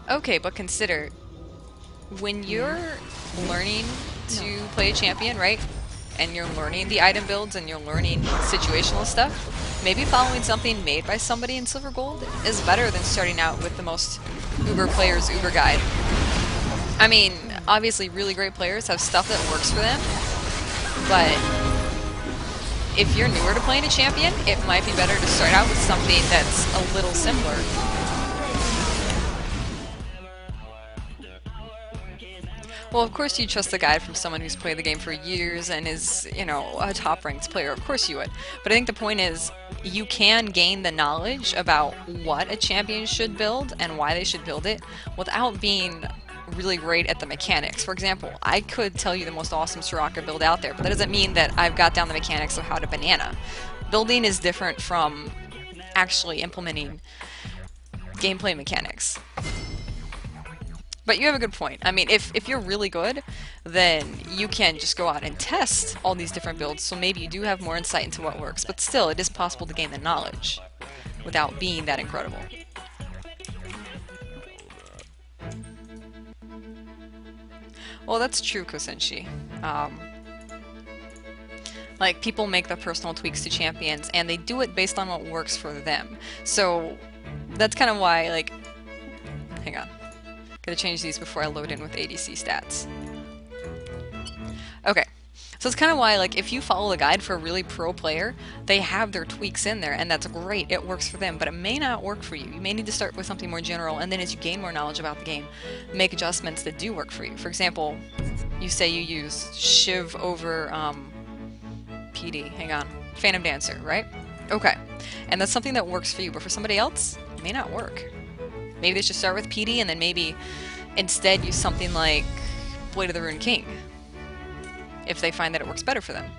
Okay, but consider when you're learning to play a champion, right? And you're learning the item builds and you're learning situational stuff, maybe following something made by somebody in Silver Gold is better than starting out with the most Uber player's Uber guide. I mean, obviously, really great players have stuff that works for them, but if you're newer to playing a champion, it might be better to start out with something that's a little simpler. Well, of course you trust the guide from someone who's played the game for years and is, a top-ranked player. Of course you would. But I think the point is, you can gain the knowledge about what a champion should build and why they should build it without being really great at the mechanics. For example, I could tell you the most awesome Soraka build out there, but that doesn't mean that I've got down the mechanics of how to banana. Building is different from actually implementing gameplay mechanics. But you have a good point. I mean, if you're really good, then you can just go out and test all these different builds, so maybe you do have more insight into what works. But still, it is possible to gain the knowledge without being that incredible. Well, that's true, Kosenshi. Like, people make the personal tweaks to champions, and they do it based on what works for them. So, that's kind of why, like... Hang on. Gotta change these before I load in with ADC stats. Okay. So it's kind of why, like, if you follow the guide for a really pro player, they have their tweaks in there, and that's great. It works for them, but it may not work for you. You may need to start with something more general, and then as you gain more knowledge about the game, make adjustments that do work for you. For example, you say you use Shiv over PD. Hang on. Phantom Dancer, right? Okay. And that's something that works for you, but for somebody else, it may not work. Maybe they should start with PD and then maybe instead use something like Blade of the Rune King if they find that it works better for them.